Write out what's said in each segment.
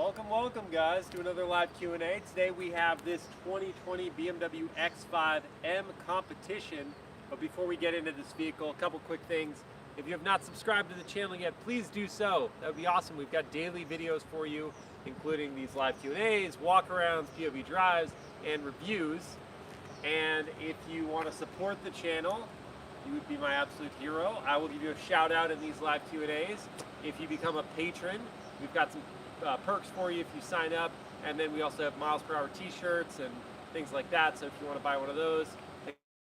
Welcome guys to another live Q&A. Today we have this 2020 BMW X5 M Competition. But before we get into this vehicle, a couple quick things. If you have not subscribed to the channel yet, please do so. That would be awesome. We've got daily videos for you, including these live Q&As, walkarounds, POV drives, and reviews. And if you want to support the channel, you would be my absolute hero. I will give you a shout out in these live Q&As. If you become a patron, we've got some perks for you if you sign up, and then we also have MilesPerHr t-shirts and things like that, so if you want to buy one of those,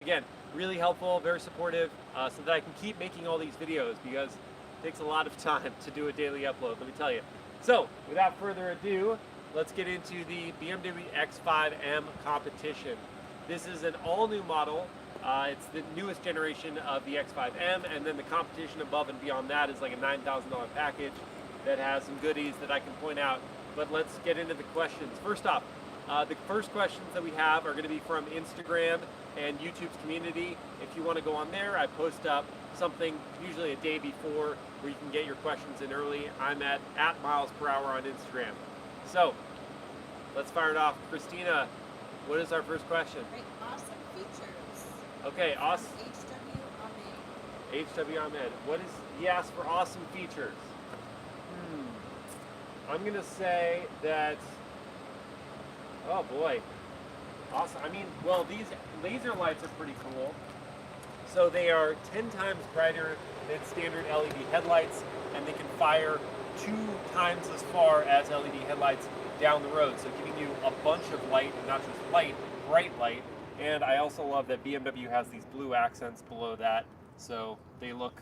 again, really helpful, very supportive, so that I can keep making all these videos, because it takes a lot of time to do a daily upload, let me tell you. So without further ado, let's get into the BMW X5 M Competition. This is an all-new model. It's the newest generation of the X5 M, and then the competition above and beyond that is like a $9,000 package that has some goodies that I can point out. But let's get into the questions. First off, the first questions that we have are going to be from Instagram and YouTube's community. If you want to go on there, I post up something usually a day before where you can get your questions in early. I'm at MilesPerHr on Instagram. So let's fire it off. Christina, what is our first question? Great, awesome features. Okay, awesome. HW Ahmed. HW Ahmed. What is, he asked for awesome features. I'm going to say that, oh boy, awesome. I mean, well, these laser lights are pretty cool. So they are 10 times brighter than standard LED headlights, and they can fire 2 times as far as LED headlights down the road. So giving you a bunch of light, and not just light, bright light. And I also love that BMW has these blue accents below that, so they look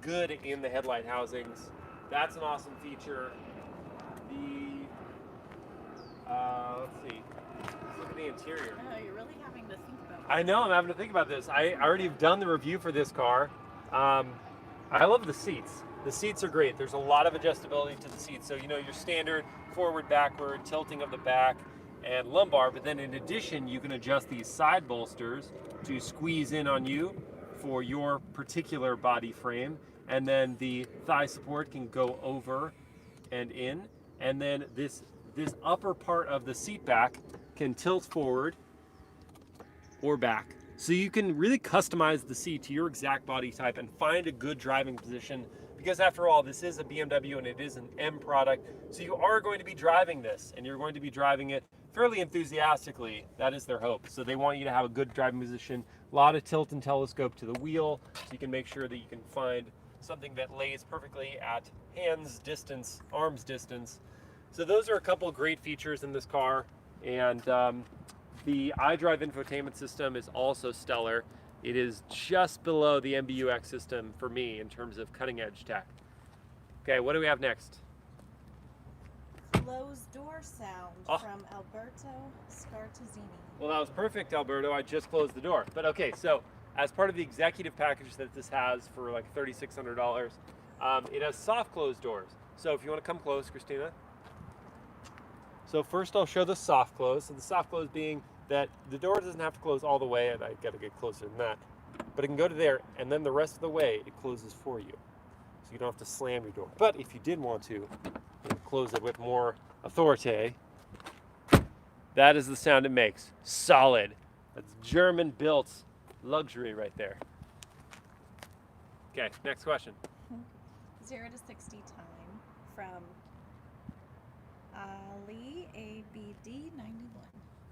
good in the headlight housings. That's an awesome feature. Let's see. Let's look at the interior. Oh, you're really having to think about this. I know, I'm having to think about this. I already have done the review for this car. I love the seats. The seats are great. There's a lot of adjustability to the seats. So, you know, your standard forward, backward, tilting of the back, and lumbar. But then in addition, you can adjust these side bolsters to squeeze in on you for your particular body frame. And then the thigh support can go over and in. And then this upper part of the seat back can tilt forward or back. So you can really customize the seat to your exact body type and find a good driving position, because after all, this is a BMW and it is an M product. So you are going to be driving this, and you're going to be driving it fairly enthusiastically. That is their hope. So they want you to have a good driving position, a lot of tilt and telescope to the wheel, so you can make sure that you can find something that lays perfectly at hands distance, arms distance. So those are a couple of great features in this car, and the iDrive infotainment system is also stellar. It is just below the MBUX system for me in terms of cutting edge tech. Okay, what do we have next? Closed door sound from Alberto Scartazzini. Well, that was perfect, Alberto. I just closed the door. But okay, so as part of the executive package that this has for like $3,600, it has soft closed doors. So if you want to come close, Christina. So first I'll show the soft close. So the soft close being that the door doesn't have to close all the way, and I gotta get closer than that, but it can go to there, and then the rest of the way it closes for you. So you don't have to slam your door. But if you did want to close it with more authority, that is the sound it makes. Solid. That's German built luxury right there. Okay, next question. 0 to 60 time from Ali ABD 91.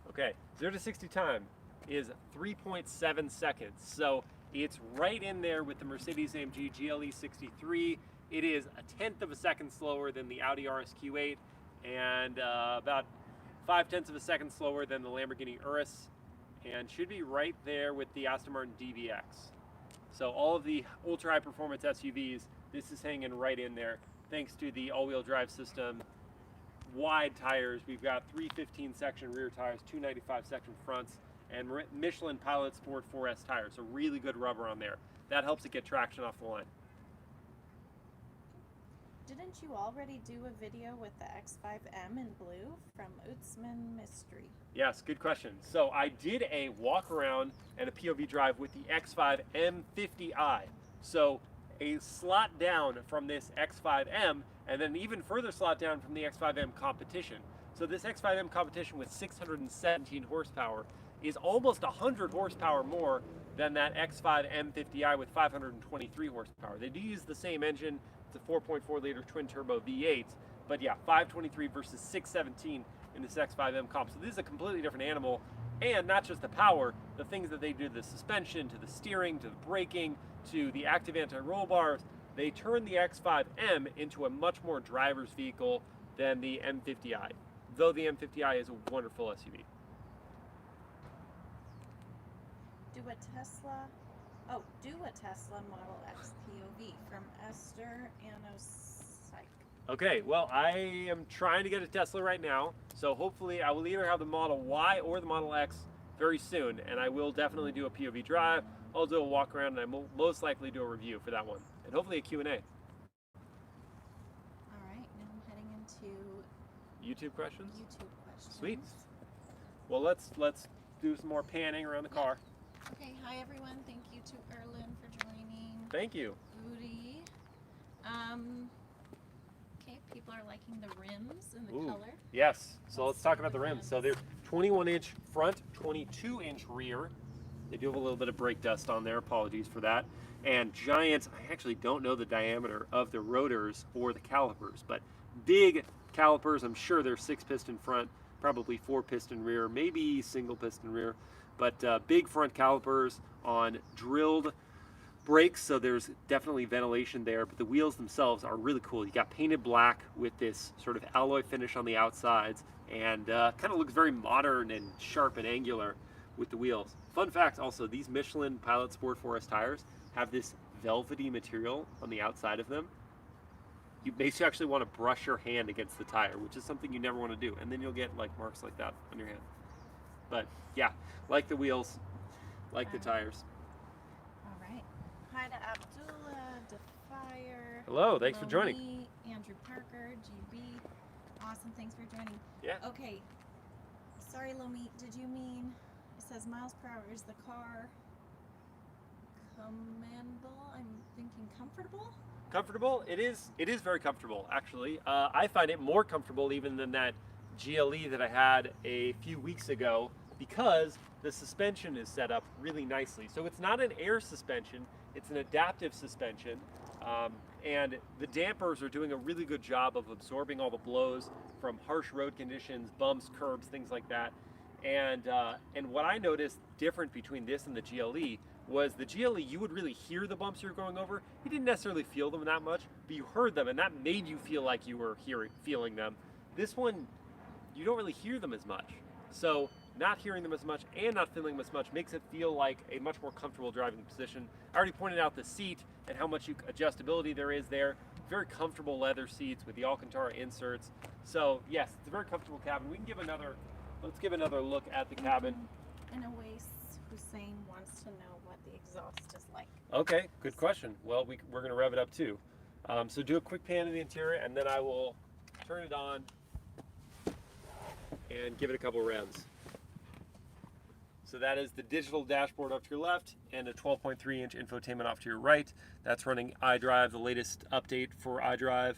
Okay, 0 to 60 time is 3.7 seconds. So it's right in there with the Mercedes-AMG GLE 63. It is a 1/10 of a second slower than the Audi RSQ8, and about 0.5 of a second slower than the Lamborghini Urus, and should be right there with the Aston Martin DBX. So all of the ultra high performance SUVs, this is hanging right in there, thanks to the all-wheel drive system. Wide tires, we've got 315 section rear tires, 295 section fronts, and Michelin Pilot Sport 4S tires, so really good rubber on there. That helps it get traction off the line. Didn't you already do a video with the X5 M in blue from Utsman Mystery? Yes, good question. So I did a walk around and a POV drive with the X5 M50i. So a slot down from this X5M, and then even further slot down from the X5 M Competition. So this X5 M Competition with 617 horsepower is almost 100 horsepower more than that X5 M50i with 523 horsepower. They do use the same engine. It's a 4.4 liter twin turbo V8, but yeah, 523 versus 617 in this X5 M Comp. So this is a completely different animal, and not just the power, the things that they do to the suspension, to the steering, to the braking, to the active anti-roll bars. They turn the X5M into a much more driver's vehicle than the M50i, though the M50i is a wonderful SUV. Do a Tesla Model X POV from Esther Anosike. Okay, well, I am trying to get a Tesla right now, so hopefully I will either have the Model Y or the Model X very soon, and I will definitely do a POV drive. I'll do a walk around, and I will most likely do a review for that one, and hopefully a Q&A. All right, now I'm heading into YouTube questions? YouTube questions. Sweet. Well, let's do some more panning around the car. Okay, hi everyone. Thank you to Erlyn for joining. Thank you. Udi. Okay, people are liking the rims and the Ooh, color. yes, so let's talk about the rims. So they're 21-inch front, 22-inch rear. They do have a little bit of brake dust on there, apologies for that. And giant, I actually don't know the diameter of the rotors or the calipers, but big calipers. I'm sure they're 6-piston front, probably 4-piston rear, maybe single-piston rear, but big front calipers on drilled brakes, so there's definitely ventilation there, but the wheels themselves are really cool. You got painted black with this sort of alloy finish on the outsides, and kind of looks very modern and sharp and angular with the wheels. Fun fact also, these Michelin Pilot Sport 4S tires have this velvety material on the outside of them. You basically actually want to brush your hand against the tire, which is something you never want to do, and then you'll get like marks like that on your hand. But yeah, like the wheels, like the tires. All right. Hi to Abdullah, Defire. Hello, thanks for joining. Lomi, Andrew Parker, GB. Awesome, thanks for joining. Yeah. Okay. Sorry, Lomi, did you mean, it says miles per hour, is the car commendable? I'm thinking comfortable? Comfortable? It is very comfortable, actually. I find it more comfortable even than that GLE that I had a few weeks ago, because the suspension is set up really nicely. So it's not an air suspension, it's an adaptive suspension. And the dampers are doing a really good job of absorbing all the blows from harsh road conditions, bumps, curbs, things like that. And what I noticed different between this and the GLE was the GLE, you would really hear the bumps you're going over. You didn't necessarily feel them that much, but you heard them, and that made you feel like you were feeling them. This one, you don't really hear them as much. So not hearing them as much and not feeling them as much makes it feel like a much more comfortable driving position. I already pointed out the seat and how much adjustability there is there. Very comfortable leather seats with the Alcantara inserts. So yes, it's a very comfortable cabin. We can give let's give another look at the cabin. And Awais Hussein wants to know what the exhaust is like. Okay, good question. Well, we're going to rev it up too. So do a quick pan of the interior, and then I will turn it on and give it a couple revs. So that is the digital dashboard off to your left and a 12.3-inch infotainment off to your right. That's running iDrive, the latest update for iDrive.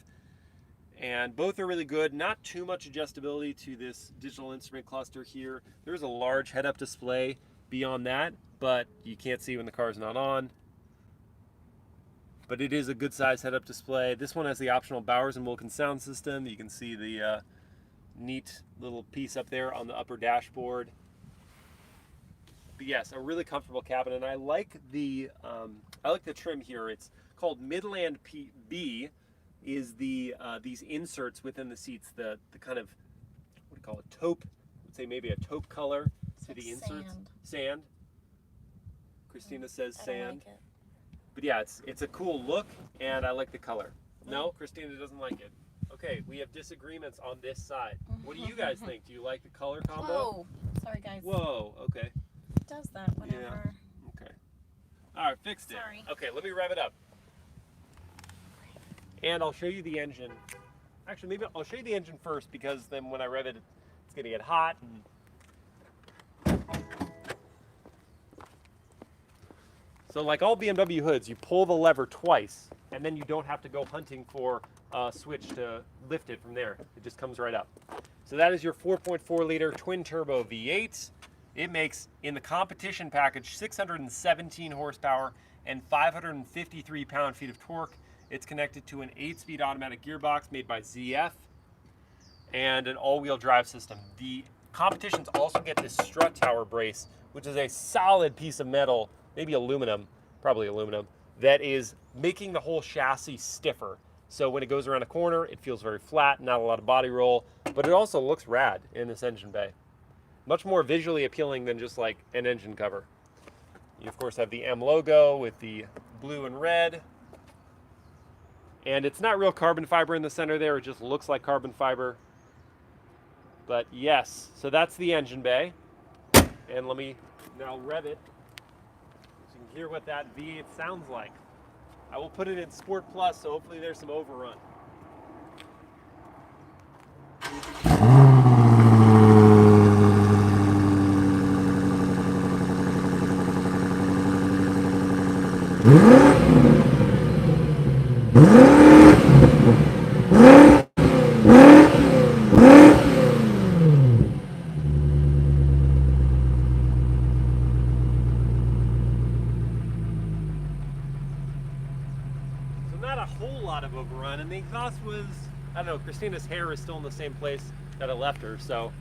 And both are really good. Not too much adjustability to this digital instrument cluster here. There's a large head-up display beyond that, but you can't see when the car's not on. But it is a good size head-up display. This one has the optional Bowers Wilkins sound system. You can see the neat little piece up there on the upper dashboard. But yes, a really comfortable cabin, and I like the trim here. It's called Midland B. Is the these inserts within the seats, the kind of, what do you call it, taupe? Let's say maybe a taupe color to the inserts. Sand. Christina says sand. I don't like it. But yeah, it's a cool look, and I like the color. No, Christina doesn't like it. Okay, we have disagreements on this side. What do you guys think? Do you like the color combo? Whoa, sorry guys. Whoa, okay. It does that whenever. Yeah. Okay. All right, fixed it. Sorry. Okay, let me rev it up. And I'll show you the engine. Actually, maybe I'll show you the engine first, because then when I rev it, it's going to get hot. So like all BMW hoods, you pull the lever twice and then you don't have to go hunting for a switch to lift it from there. It just comes right up. So that is your 4.4 liter twin turbo V8. It makes, in the competition package, 617 horsepower and 553 pound-feet of torque. It's connected to an 8-speed automatic gearbox made by ZF and an all-wheel drive system. The competitions also get this strut tower brace, which is a solid piece of metal, maybe aluminum, probably aluminum, that is making the whole chassis stiffer. So when it goes around a corner, it feels very flat, not a lot of body roll, but it also looks rad in this engine bay. Much more visually appealing than just like an engine cover. You of course have the M logo with the blue and red. And it's not real carbon fiber in the center there, it just looks like carbon fiber. But yes, so that's the engine bay. And let me now rev it so you can hear what that V8 sounds like. I will put it in Sport Plus, so hopefully there's some overrun. Not a whole lot of overrun, and the exhaust was, I don't know, Christina's hair is still in the same place that I left her, so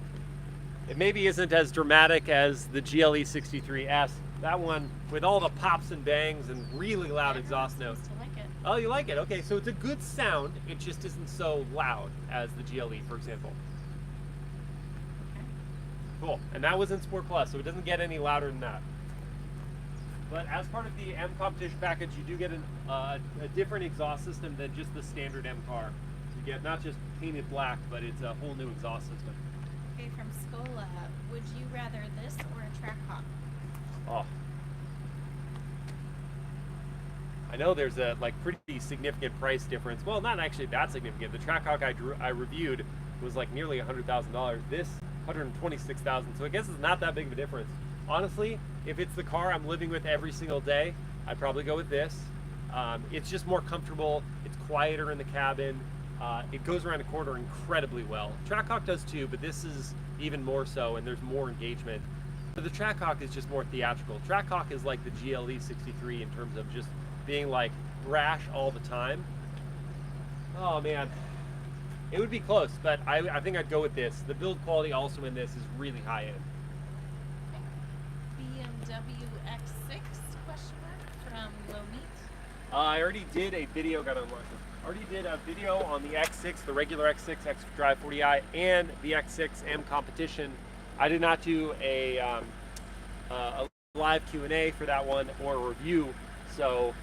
it maybe isn't as dramatic as the GLE 63S. That one with all the pops and bangs and really loud exhaust notes. Like it. Oh, you like it? Okay, so it's a good sound, it just isn't so loud as the GLE, for example. Okay. Cool, and that was in Sport Plus, so it doesn't get any louder than that. But as part of the M Competition package, you do get a different exhaust system than just the standard M car. You get not just painted black, but it's a whole new exhaust system. Okay, from Scola, would you rather this or a Trackhawk? Oh. I know there's a pretty significant price difference. Well, not actually that significant. The Trackhawk I reviewed was like nearly $100,000. This, $126,000. So I guess it's not that big of a difference. Honestly, if it's the car I'm living with every single day, I'd probably go with this. It's just more comfortable, it's quieter in the cabin, it goes around a corner incredibly well. Trackhawk does too, but this is even more so, and there's more engagement. But the Trackhawk is just more theatrical. Trackhawk is like the GLE 63 in terms of just being like brash all the time. Oh man, it would be close, but I think I'd go with this. The build quality also in this is really high end. BMW X6 question mark from Low Meat. I already did a video, on the X6, the regular X6 xDrive 40i, and the X6 M Competition. I did not do a live Q&A for that one or a review, so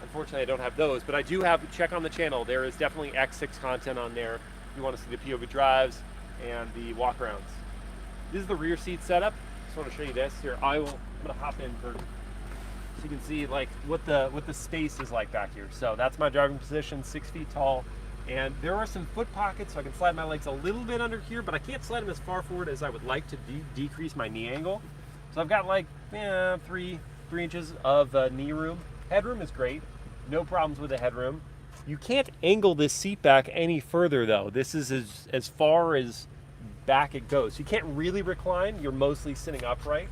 unfortunately I don't have those. But I do have, check on the channel, there is definitely X6 content on there if you want to see the POV drives and the walkarounds. This is the rear seat setup. Just want to show you this here. I'm gonna hop in first so you can see like what the space is like back here. So that's my driving position, 6 feet tall, and there are some foot pockets, so I can slide my legs a little bit under here, but I can't slide them as far forward as I would like to decrease my knee angle. So I've got like 3 inches of knee room. Headroom is great, no problems with the headroom. You can't angle this seat back any further though. This is as far as back it goes. You can't really recline, you're mostly sitting upright.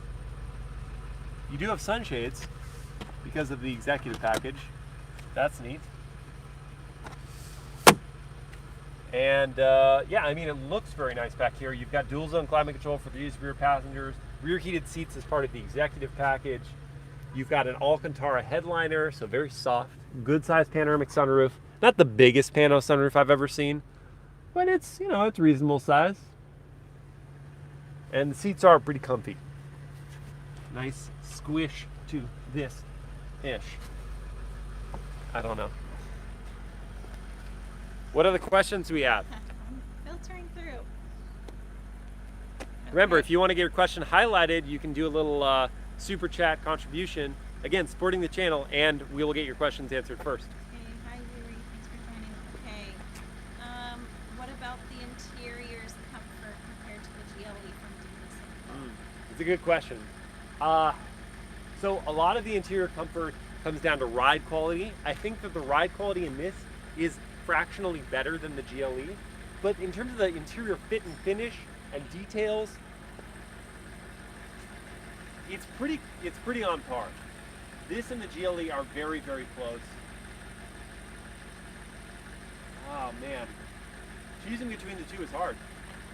You do have sunshades because of the executive package. That's neat. And yeah, I mean, it looks very nice back here. You've got dual zone climate control for the use of rear passengers, rear heated seats as part of the executive package. You've got an Alcantara headliner, so very soft, good sized panoramic sunroof. Not the biggest pano sunroof I've ever seen, but it's, you know, it's reasonable size. And the seats are pretty comfy. Nice squish to this-ish. I don't know. What other questions do we have? I'm filtering through. Remember, Okay. if you want to get your question highlighted, you can do a little super chat contribution. Again, supporting the channel, and we will get your questions answered first. Okay, hi Yuri, thanks for joining. Okay, what about the interior's comfort compared to the GLE from diesel? It's a good question. So a lot of the interior comfort comes down to ride quality. I think that the ride quality in this is fractionally better than the GLE, but in terms of the interior fit and finish and details, it's pretty on par. This and the GLE are very, very close. Oh man, choosing between the two is hard,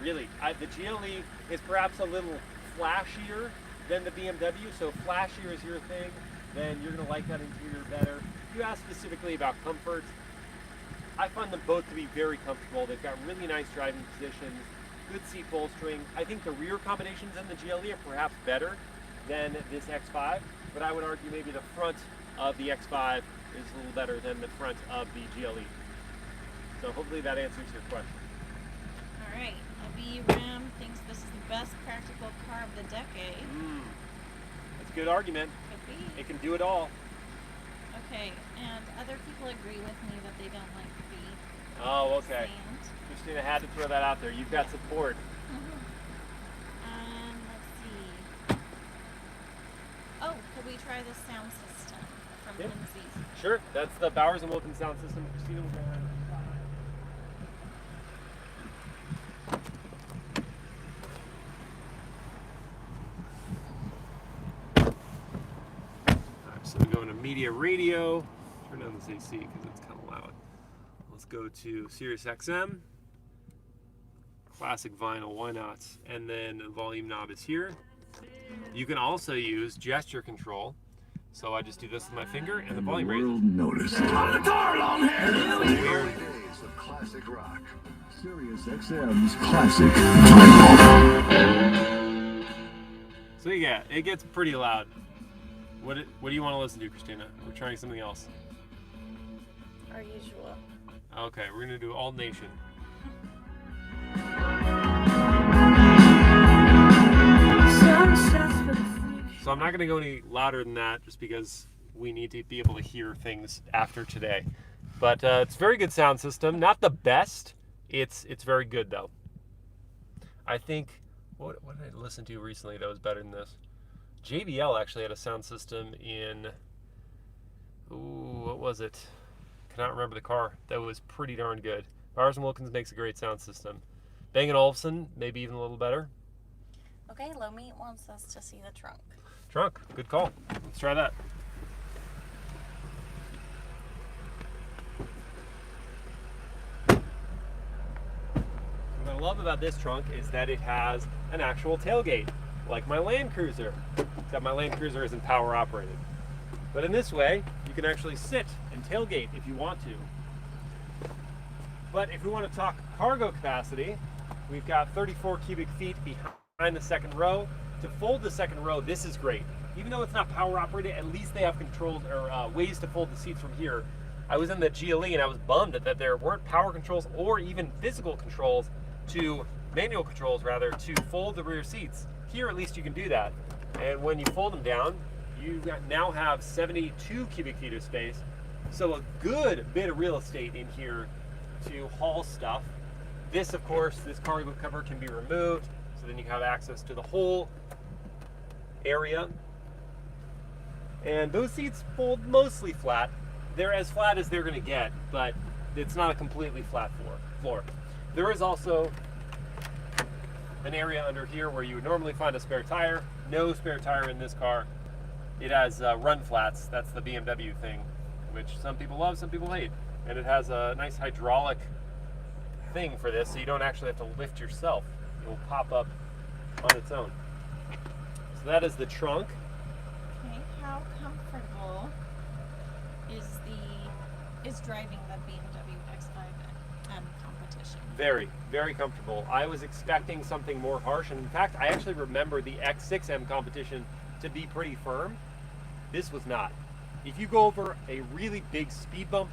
really. The GLE is perhaps a little flashier than the BMW, so if flashier is your thing, then you're going to like that interior better. If you ask specifically about comfort, I find them both to be very comfortable. They've got really nice driving positions, good seat bolstering. I think the rear combinations in the GLE are perhaps better than this X5, but I would argue maybe the front of the X5 is a little better than the front of the GLE. So hopefully that answers your question. All right, LBRAM thinks this is the best practical car of the decade. That's a good argument. Could be. It can do it all. Okay, and other people agree with me that they don't like the Oh, okay. sand. Christina had to throw that out there. You've got support. Let's see. Oh, could we try the sound system from Yeah. Lindsay? Sure, that's the Bowers Wilkins sound system. Christina will go ahead. Alright, so we go into media radio. Turn down this AC because it's kind of loud. Let's go to Sirius XM. Classic vinyl, why not? And then the volume knob is here. You can also use gesture control. So I just do this with my finger and the volume raises. World noticed. On the car, long hair. Weird. Days of classic rock. Sirius XM's classic time. So yeah, it gets pretty loud. What do you want to listen to, Christina? We're trying something else. Our usual. Okay, we're gonna do All Nation. So I'm not gonna go any louder than that, just because we need to be able to hear things after today. But it's a very good sound system. Not the best. It's very good though. I think what did I listen to recently that was better than this? JBL actually had a sound system in what was it? Cannot remember the car. That was pretty darn good. Bowers Wilkins makes a great sound system. Bang & Olufsen, maybe even a little better. Okay, Low Meat wants us to see the trunk. Trunk, good call. Let's try that. What I love about this trunk is that it has an actual tailgate, like my Land Cruiser, except my Land Cruiser isn't power operated. But in this way, you can actually sit and tailgate if you want to. But if we want to talk cargo capacity, we've got 34 cubic feet behind the second row. To fold the second row, this is great. Even though it's not power operated, at least they have controls or ways to fold the seats from here. I was in the GLE and I was bummed that there weren't power controls or even physical controls manual controls rather, to fold the rear seats. Here at least you can do that. And when you fold them down, you now have 72 cubic feet of space. So a good bit of real estate in here to haul stuff. This, of course, this cargo cover can be removed, so then you have access to the whole area. And those seats fold mostly flat. They're as flat as they're going to get, but it's not a completely flat floor. There is also an area under here where you would normally find a spare tire. No spare tire in this car. It has run flats. That's the BMW thing, which some people love, some people hate. And it has a nice hydraulic thing for this, so you don't actually have to lift yourself. It will pop up on its own. So that is the trunk. Okay, how comfortable is driving the BMW X5 M Competition? Very, very comfortable. I was expecting something more harsh, and in fact, I actually remember the X6 M Competition to be pretty firm. This was not. If you go over a really big speed bump,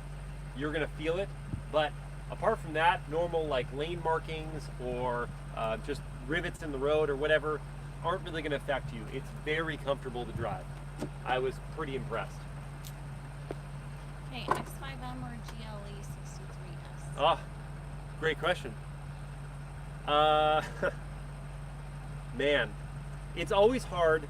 you're gonna feel it, but apart from that, normal like lane markings or just rivets in the road or whatever aren't really gonna affect you. It's very comfortable to drive. I was pretty impressed. Okay, X5M or GLE 63S? Ah, great question. Man, it's always hard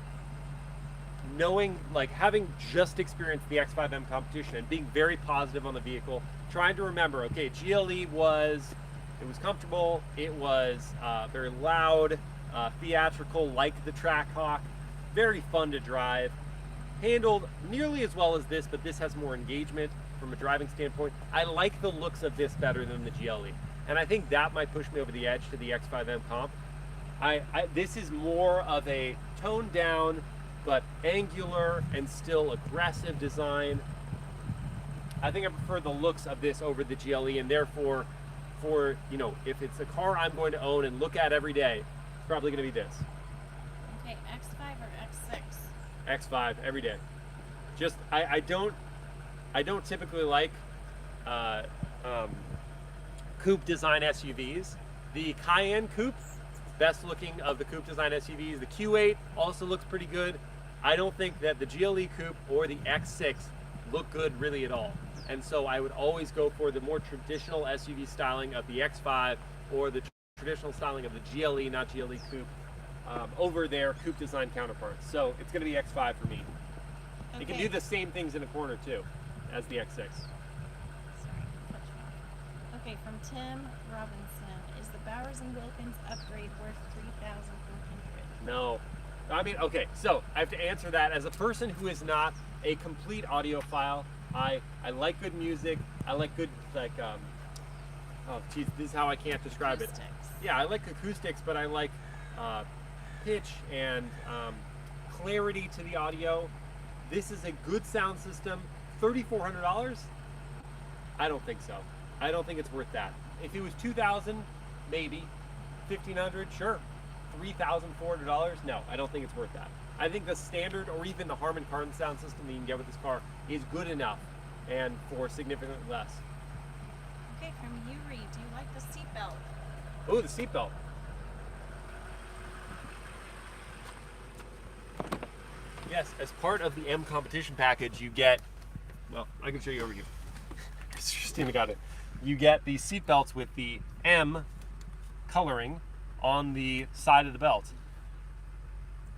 knowing, like having just experienced the X5 M Competition and being very positive on the vehicle, trying to remember, okay, GLE was comfortable, it was very loud, theatrical, like the Trackhawk, very fun to drive, handled nearly as well as this, but this has more engagement from a driving standpoint. I like the looks of this better than the GLE, and I think that might push me over the edge to the X5 M Comp. This is more of a toned down but angular and still aggressive design. I think I prefer the looks of this over the GLE, and therefore, for, you know, if it's a car I'm going to own and look at every day, it's probably going to be this. Okay, X5 or X6? X5 every day. Just I don't typically like coupe design SUVs. The Cayenne coupe, best looking of the coupe design SUVs. The Q8 also looks pretty good. I don't think that the GLE coupe or the X6 look good really at all. And so I would always go for the more traditional SUV styling of the X5 or the traditional styling of the GLE, not GLE coupe, over their coupe design counterparts. So it's going to be X5 for me. Okay. It can do the same things in a corner too as the X6. Sorry, cut you off. Okay, from Tim Robinson, is the Bowers and Wilkins upgrade worth $3,400? No. I mean, okay, so I have to answer that as a person who is not a complete audiophile. I like good music. I like good, like, oh geez, this is how I can't describe it. Yeah, I like acoustics, but I like pitch and clarity to the audio. This is a good sound system. $3,400? I don't think so. I don't think it's worth that. If it was $2,000, maybe. $1,500, sure. $3,400? No, I don't think it's worth that. I think the standard or even the Harman Kardon sound system that you can get with this car is good enough and for significantly less. Okay, from Yuri, do you like the seatbelt? Oh, the seatbelt. Yes, as part of the M Competition package, you get, well, I can show you over here. Christina got it. You get the seatbelts with the M coloring on the side of the belt.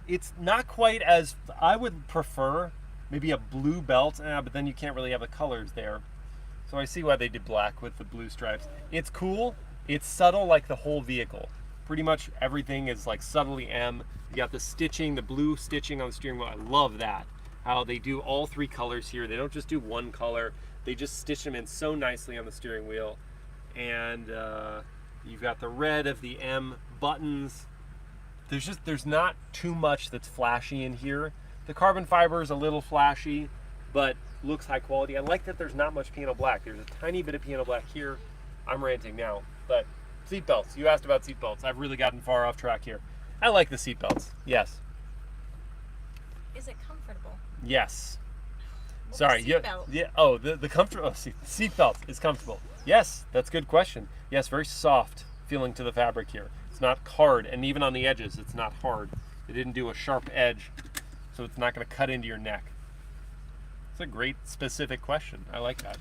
It's not quite as, I would prefer maybe a blue belt, but then you can't really have the colors there. So I see why they did black with the blue stripes. It's cool. It's subtle like the whole vehicle. Pretty much everything is like subtly M. You got the stitching, the blue stitching on the steering wheel. I love that. How they do all three colors here. They don't just do one color. They just stitch them in so nicely on the steering wheel. And you've got the red of the M buttons. There's not too much that's flashy in here. The carbon fiber is a little flashy, but looks high quality. I like that there's not much piano black. There's a tiny bit of piano black here. I'm ranting now, but seatbelts. You asked about seatbelts. I've really gotten far off track here. I like the seatbelts. Yes. Is it comfortable? Yes. Well, Sorry. the seatbelt. Yeah. Oh, the comfort. Oh, seatbelt is comfortable. Yes, that's a good question. Yes, very soft feeling to the fabric here. It's not hard, and even on the edges, it's not hard. They didn't do a sharp edge, so it's not going to cut into your neck. It's a great specific question. I like that.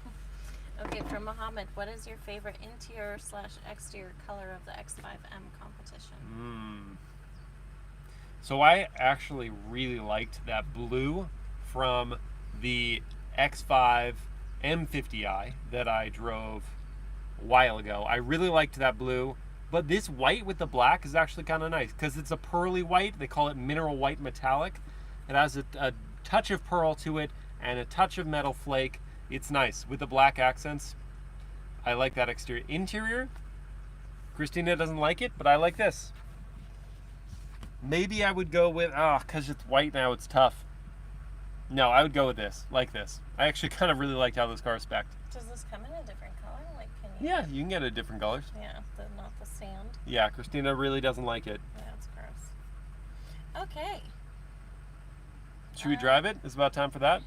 Okay, from Mohammed, what is your favorite interior/exterior color of the X5 M Competition? So I actually really liked that blue from the X5 M50i that I drove a while ago. I really liked that blue, but this white with the black is actually kind of nice because it's a pearly white. They call it mineral white metallic. It has a touch of pearl to it and a touch of metal flake. It's nice with the black accents. I like that exterior. Interior, Christina doesn't like it, but I like this. Maybe I would go with, because it's white now, it's tough. No, I would go with this, like this. I actually kind of really liked how this car is spec'd. Does this come in a different color? Like, can you? Yeah, you can get it different colors. Yeah, not the sand. Yeah, Christina really doesn't like it. Yeah, it's gross. Okay. Should we drive it? It's about time for that.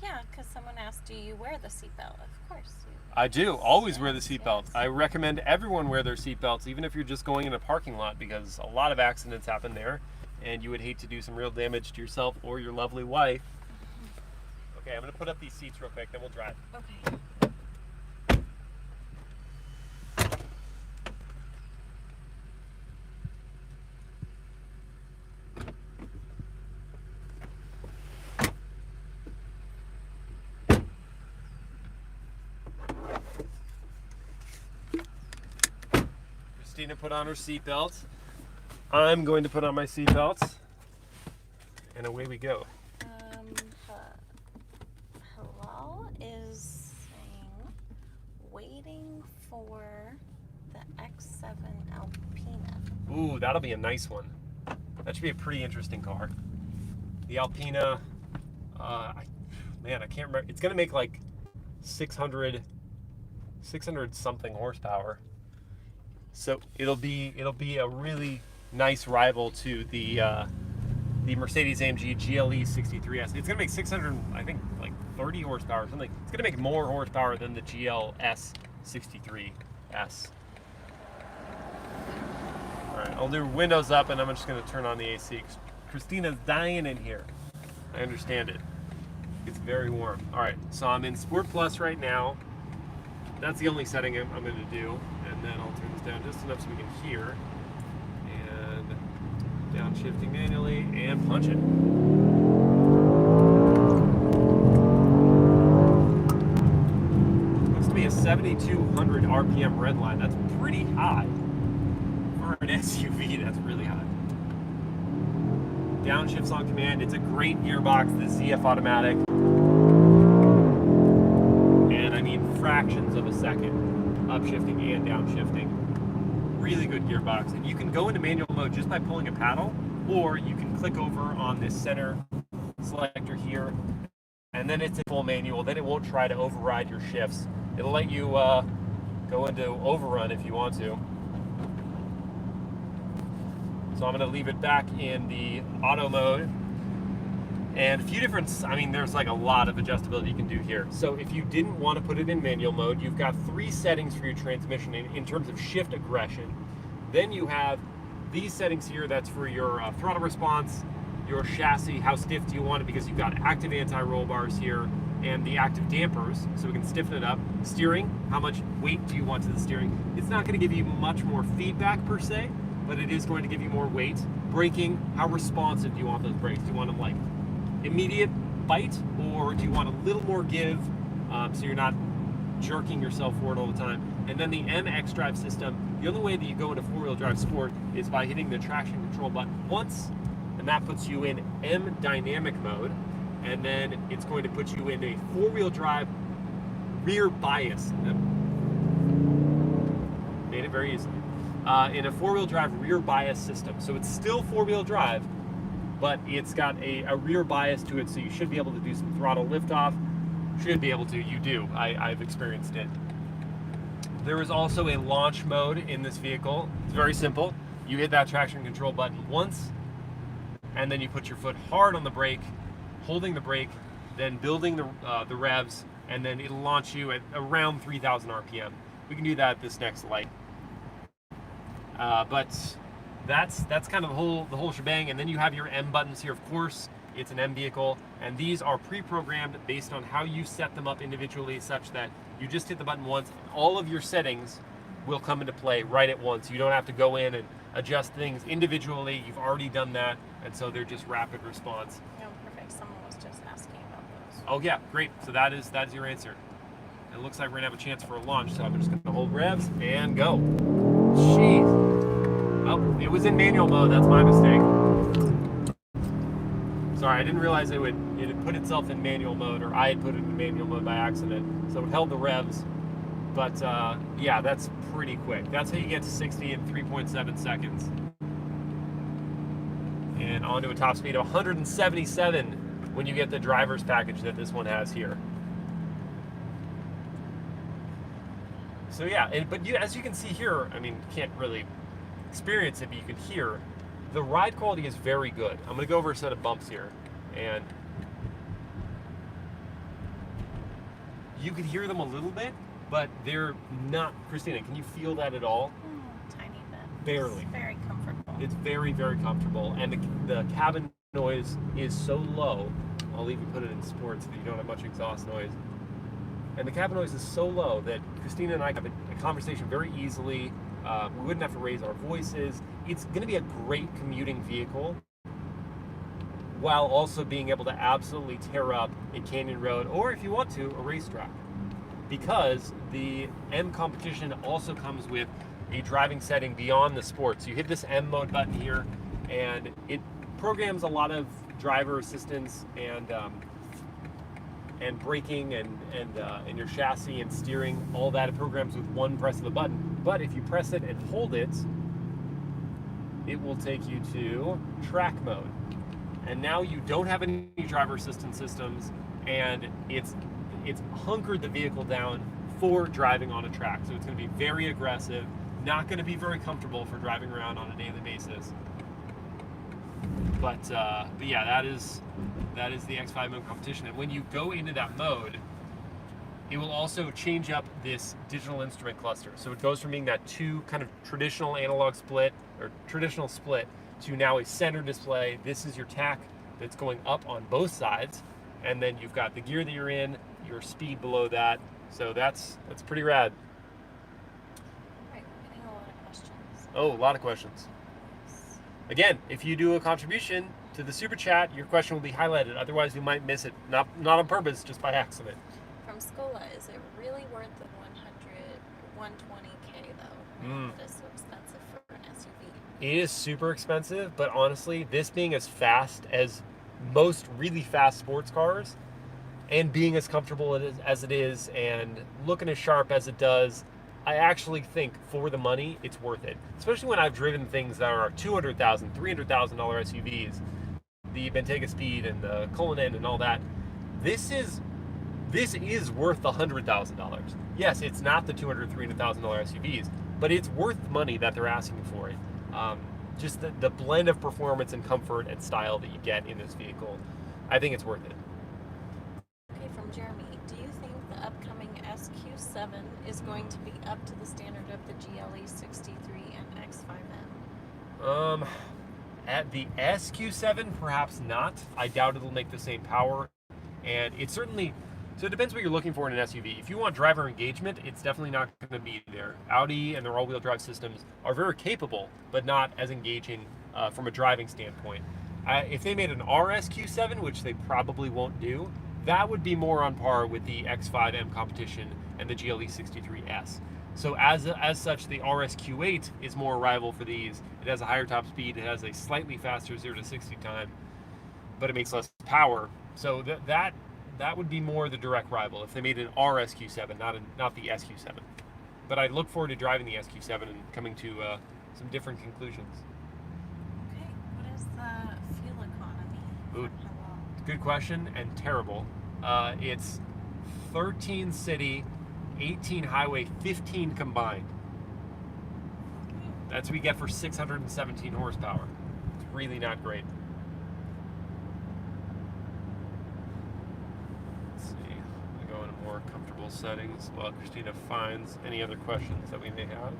Yeah, because someone asked, do you wear the seatbelt? Of course. I do. Always wear the Yes, seatbelt. yes. I recommend everyone wear their seatbelts, even if you're just going in a parking lot, because a lot of accidents happen there, and you would hate to do some real damage to yourself or your lovely wife. Okay, I'm going to put up these seats real quick, then we'll drive. Okay. Christina put on her seatbelt. I'm going to put on my seatbelt. And away we go. Hello is saying, waiting for the X7 Alpina. Ooh, that'll be a nice one. That should be a pretty interesting car. The Alpina, man, I can't remember. It's gonna make like 600 something horsepower. So it'll be a really nice rival to the Mercedes-AMG GLE 63S. It's gonna make 600, I think, like 30 horsepower or something. It's gonna make more horsepower than the GLS 63S. All right, I'll do windows up, and I'm just gonna turn on the AC. Christina's dying in here. I understand it. It's very warm. All right, so I'm in Sport Plus right now. That's the only setting I'm gonna do, and then I'll turn this down just enough so we can hear. And downshifting manually, and punch it. Looks to be a 7,200 RPM red line. That's pretty high. For an SUV, that's really high. Downshifts on command. It's a great gearbox, the ZF automatic. And I mean fractions of a second, upshifting and downshifting. Really good gearbox. And you can go into manual mode just by pulling a paddle, or you can click over on this center selector here, and then it's in full manual. Then it won't try to override your shifts. It'll let you go into overrun if you want to. So I'm going to leave it back in the auto mode. And a few different, I mean, there's like a lot of adjustability you can do here. So if you didn't want to put it in manual mode, you've got 3 settings for your transmission in terms of shift aggression. Then you have these settings here. That's for your throttle response, your chassis, how stiff do you want it, because you've got active anti-roll bars here and the active dampers, so we can stiffen it up. Steering, how much weight do you want to the steering? It's not going to give you much more feedback per se, but it is going to give you more weight. Braking, how responsive do you want those brakes? Do you want them like immediate bite, or do you want a little more give, so you're not jerking yourself forward all the time? And then the M xDrive system, the only way that you go into 4-wheel drive sport is by hitting the traction control button once, and that puts you in M dynamic mode, and then it's going to put you in a 4-wheel drive rear bias. Made it very easy. In a 4-wheel drive rear bias system. So it's still 4-wheel drive, but it's got a rear bias to it, so you should be able to do some throttle liftoff. Should be able to, you do. I've experienced it. There is also a launch mode in this vehicle. It's very simple. You hit that traction control button once, and then you put your foot hard on the brake, holding the brake, then building the revs, and then it'll launch you at around 3,000 RPM. We can do that at this next light. But that's kind of the whole shebang. And then you have your M buttons here. Of course, it's an M vehicle, and these are pre-programmed based on how you set them up individually, such that you just hit the button once, and all of your settings will come into play right at once. You don't have to go in and adjust things individually. You've already done that, and so they're just rapid response. No, perfect. Someone was just asking about those. Oh yeah, great. So that is your answer. It looks like we're gonna have a chance for a launch, so I'm just gonna hold revs and go. Jeez. Oh, it was in manual mode. That's my mistake. Sorry, I didn't realize it had put itself in manual mode, or I had put it in manual mode by accident. So it held the revs. But yeah, that's pretty quick. That's how you get to 60 in 3.7 seconds. And onto a top speed of 177 when you get the driver's package that this one has here. So yeah, but as you can see here, I mean, you can't really experience it, but you can hear the ride quality is very good. I'm going to go over a set of bumps here, and you can hear them a little bit, but they're not. Christina, can you feel that at all? Tiny bit. Barely. It's very comfortable. It's very, very comfortable, and the cabin noise is so low. I'll even put it in sports so that you don't have much exhaust noise. And the cabin noise is so low that Christina and I have a conversation very easily. We wouldn't have to raise our voices. It's going to be a great commuting vehicle, while also being able to absolutely tear up a canyon road, or if you want to, a racetrack. Because the M Competition also comes with a driving setting beyond the sport. So you hit this M mode button here, and it programs a lot of driver assistance and braking and your chassis and steering. All that it programs with one press of the button. But if you press it and hold it, it will take you to track mode. And now you don't have any driver assistance systems, and it's hunkered the vehicle down for driving on a track. So it's going to be very aggressive, not going to be very comfortable for driving around on a daily basis. But yeah, that is the X5 M Competition. And when you go into that mode, it will also change up this digital instrument cluster. So it goes from being that two kind of traditional analog split or traditional split to now a center display. This is your tack that's going up on both sides, and then you've got the gear that you're in, your speed below that. So that's pretty rad. Right, we're getting a lot of questions. Oh, a lot of questions. Again, if you do a contribution to the super chat, your question will be highlighted. Otherwise, we might miss it. Not on purpose, just by accident. From Scola, is it really worth the 120K though? It is so expensive for an SUV. It is super expensive, but honestly, this being as fast as most really fast sports cars, and being as comfortable as it is, and looking as sharp as it does, I actually think for the money, it's worth it. Especially when I've driven things that are $200,000, $300,000 SUVs, the Bentayga Speed and the Cullinan and all that. This is worth the $100,000. Yes, it's not the $200,000, $300,000 SUVs, but it's worth the money that they're asking for it. Just the blend of performance and comfort and style that you get in this vehicle, I think it's worth it. Okay, from Jeremy, do you think the upcoming SQ7 is going to be up to the standard of the GLE 63 and X5M? At the SQ7, perhaps not. I doubt it'll make the same power, and it certainly. So it depends what you're looking for in an SUV. If you want driver engagement, it's definitely not going to be there. Audi and their all-wheel drive systems are very capable, but not as engaging from a driving standpoint. If they made an RSQ7, which they probably won't do, that would be more on par with the X5 M Competition and the GLE 63S. So as such, the RSQ8 is more a rival for these. It has a higher top speed, it has a slightly faster 0 to 60 time, but it makes less power. So that would be more the direct rival if they made an RSQ7, not the SQ7. But I look forward to driving the SQ7 and coming to some different conclusions. Okay, what is the fuel economy? Ooh, Hello. good question and terrible. It's 13 city, 18 highway, 15 combined. That's what we get for 617 horsepower. It's really not great. More comfortable settings while Christina finds any other questions that we may have.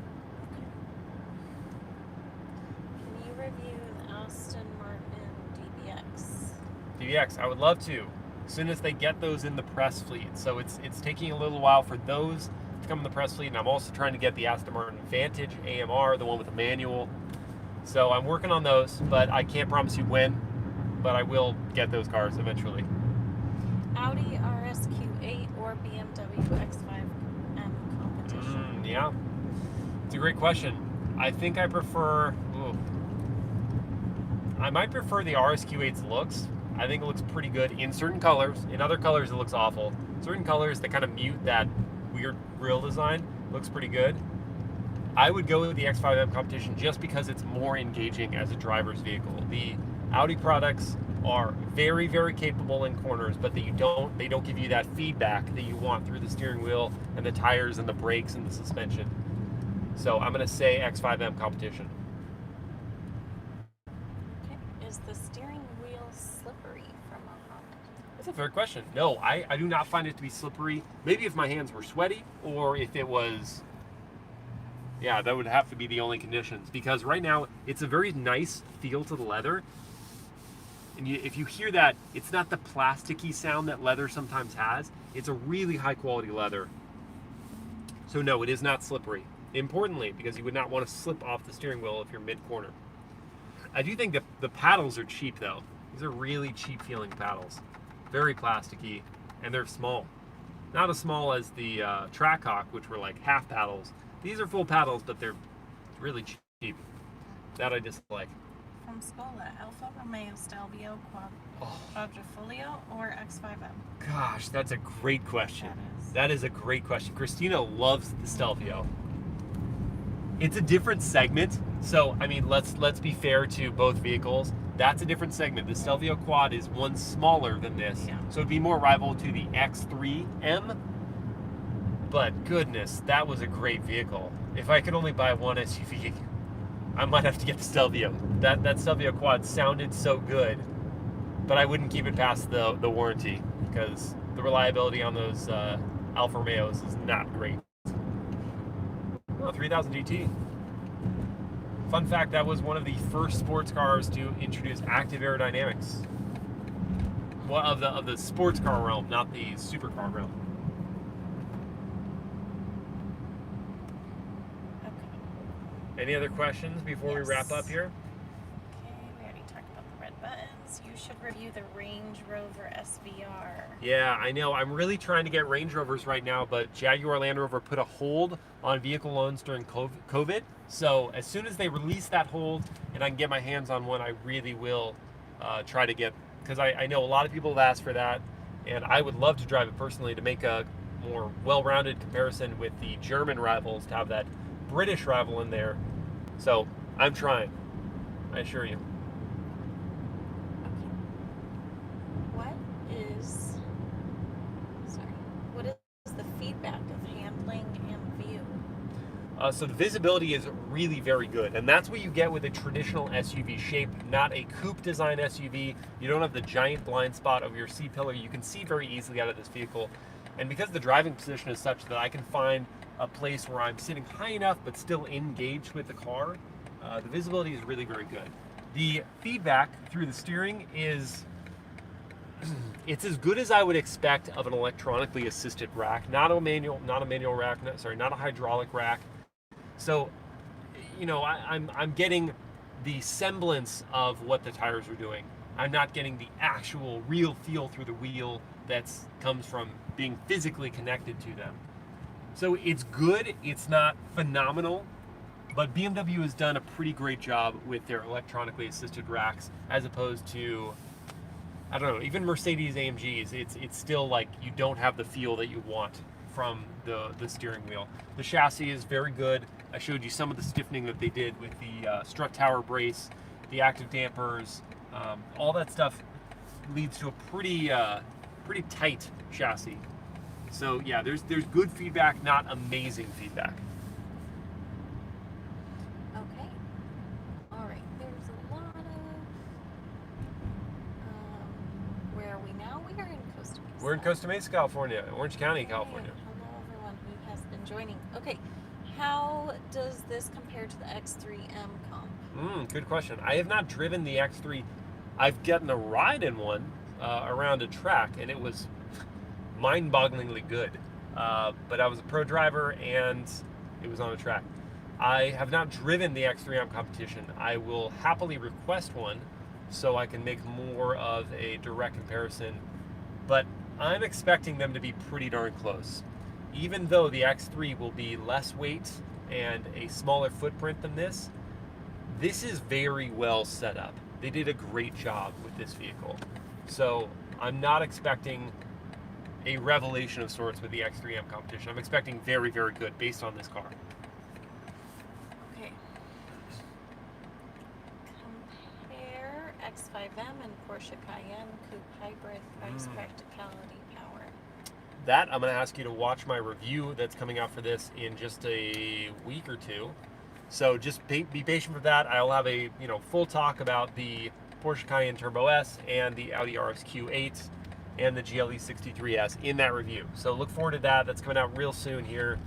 Can you review the Aston Martin DBX? DBX, I would love to, as soon as they get those in the press fleet. So it's taking a little while for those to come in the press fleet, and I'm also trying to get the Aston Martin Vantage AMR, the one with the manual. So I'm working on those, but I can't promise you when, but I will get those cars eventually. Audi RSQ8 or BMW X5 M Competition? Yeah, it's a great question. I think I prefer. I might prefer the RSQ8's looks. I think it looks pretty good in certain colors. In other colors, it looks awful. Certain colors that kind of mute that weird grille design looks pretty good. I would go with the X5 M Competition just because it's more engaging as a driver's vehicle. The Audi products are very, very capable in corners, but they don't give you that feedback that you want through the steering wheel and the tires and the brakes and the suspension. So I'm going to say X5 M Competition. Okay. Is the steering wheel slippery from a comment? That's a fair question. No, I do not find it to be slippery. Maybe if my hands were sweaty, or if it was, yeah, that would have to be the only conditions, because right now it's a very nice feel to the leather. And if you hear that, it's not the plasticky sound that leather sometimes has. It's a really high quality leather. So no, it is not slippery. Importantly, because you would not want to slip off the steering wheel if you're mid-corner. I do think that the paddles are cheap though. These are really cheap feeling paddles. Very plasticky, and they're small. Not as small as the Trackhawk, which were like half paddles. These are full paddles, but they're really cheap. That I dislike. From Scola, Alfa Romeo Stelvio Oh. Quadrifoglio or X5M? Gosh, that's a great question. That is. That is a great question. Christina loves the Stelvio. It's a different segment, so I mean, let's be fair to both vehicles. That's a different segment. The Stelvio Quad is one smaller than this, Yeah. so it'd be more rival to the X3 M. But goodness, that was a great vehicle. If I could only buy one SUV, I might have to get the Stelvio. That Stelvio Quad sounded so good, but I wouldn't keep it past the warranty because the reliability on those Alfa Romeos is not great. Oh, 3000 GT. Fun fact, that was one of the first sports cars to introduce active aerodynamics. Well, of the sports car realm, not the supercar realm. Okay. Any other questions before we wrap up here? Okay, we already talked about the red buttons. You should review the Range Rover SVR. Yeah, I know. I'm really trying to get Range Rovers right now, but Jaguar Land Rover put a hold on vehicle loans during COVID. So as soon as they release that hold and I can get my hands on one, I really will try to get, because I know a lot of people have asked for that, and I would love to drive it personally to make a more well-rounded comparison with the German rivals, to have that British rival in there. So I'm trying, I assure you. What is the feedback of handling and view? So the visibility is really very good, and that's what you get with a traditional SUV shape, not a coupe design SUV. You don't have the giant blind spot of your C-pillar. You can see very easily out of this vehicle, and because the driving position is such that I can find a place where I'm sitting high enough but still engaged with the car, the visibility is really very good. The feedback through the steering is it's as good as I would expect of an electronically assisted rack, not a manual rack, not a hydraulic rack. So, you know, I'm getting the semblance of what the tires are doing. I'm not getting the actual real feel through the wheel that comes from being physically connected to them. So it's good, it's not phenomenal, but BMW has done a pretty great job with their electronically assisted racks as opposed to, I don't know, even Mercedes AMGs. It's still like you don't have the feel that you want from the steering wheel. The chassis is very good. I showed you some of the stiffening that they did with the strut tower brace, the active dampers, all that stuff leads to a pretty tight chassis. So yeah, there's good feedback, not amazing feedback. Okay. All right. There's a lot of. Where are we now? We are in Costa Mesa. We're in Costa Mesa, California, Orange County, California. Hello, everyone who has been joining. Okay. How does this compare to the X3 M Comp? Good question. I have not driven the X3. I've gotten a ride in one around a track, and it was mind-bogglingly good. But I was a pro driver, and it was on a track. I have not driven the X3 M Competition. I will happily request one so I can make more of a direct comparison. But I'm expecting them to be pretty darn close. Even though the X3 will be less weight and a smaller footprint than this is very well set up. They did a great job with this vehicle. So I'm not expecting a revelation of sorts with the X3 M Competition. I'm expecting very, very good based on this car. Okay. Compare X5M and Porsche Cayenne Coupe Hybrid price, practicality, power. That I'm going to ask you to watch my review that's coming out for this in just a week or two. So just be patient for that. I'll have a full talk about the Porsche Cayenne Turbo S and the Audi RSQ8 and the GLE 63S in that review. So look forward to that. That's coming out real soon here.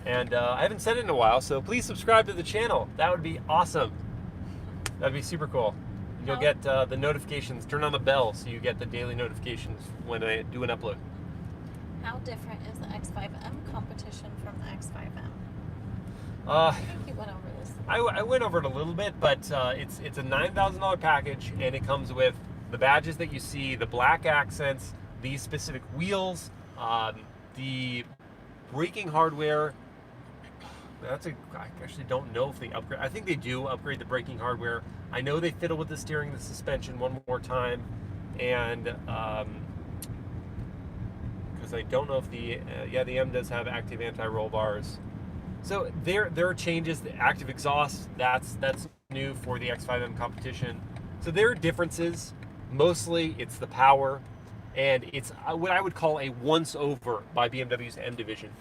And I haven't said it in a while, so please subscribe to the channel. That would be awesome. That'd be super cool. You'll get the notifications. Turn on the bell so you get the daily notifications when I do an upload. How different is the X5 M Competition from the X5M? I think you went over this. I went over it a little bit, but it's a $9,000 package, and it comes with the badges that you see, the black accents, these specific wheels, the braking hardware. I actually don't know if they upgrade. I think they do upgrade the braking hardware. I know they fiddle with the steering and the suspension one more time, and because I don't know if the M does have active anti-roll bars. So there are changes. The active exhaust, that's new for the X5 M Competition. So there are differences. Mostly it's the power, and it's what I would call a once over by BMW's M division.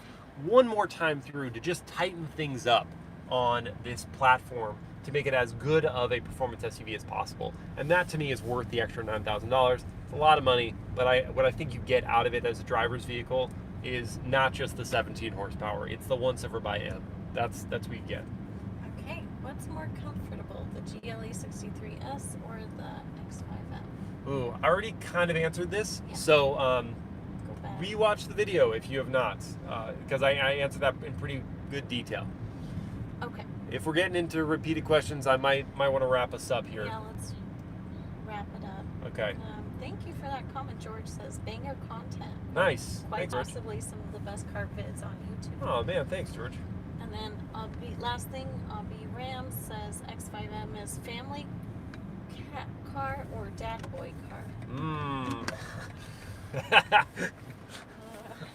One more time through to just tighten things up on this platform to make it as good of a performance SUV as possible. And that to me is worth the extra $9,000. It's a lot of money, but what I think you get out of it as a driver's vehicle is not just the 17 horsepower. It's the once over by M. That's what you get. Okay, what's more comfortable, the GLE 63S or the X5M? Ooh, I already kind of answered this. Yeah. So Go back. rewatch the video if you have not, because I answered that in pretty good detail. Okay. If we're getting into repeated questions, I might want to wrap us up here. Yeah, let's wrap it up. Okay. Thank you for that comment. George says banger content. Nice. Quite Thanks, George. possibly some of the best car vids on YouTube. Oh man, thanks, George. And then last thing, B Ram says X5M is family car or dad boy car.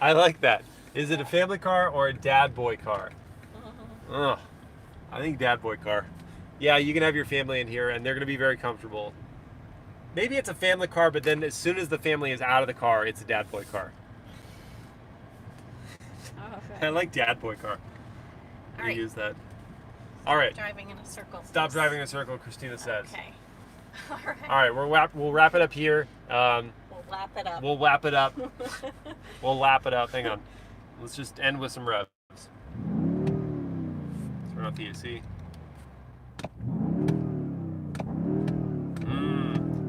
I like that. Is it a family car or a dad boy car? Ugh. I think dad boy car. Yeah, you can have your family in here and they're going to be very comfortable. Maybe it's a family car, but then as soon as the family is out of the car, it's a dad boy car. Okay. I like dad boy car. All right. Use that. All right. Driving in a circle. Stop please. driving in a circle, Christina says. Okay. All right. All right, we'll wrap it up here. We'll wrap it up. We'll wrap it up. We'll lap it up. Hang on. Let's just end with some revs. Turn off the AC.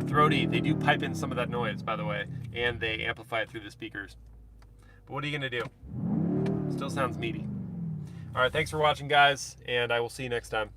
Throaty. They do pipe in some of that noise, by the way, and they amplify it through the speakers. But what are you going to do? Still sounds meaty. All right, thanks for watching, guys, and I will see you next time.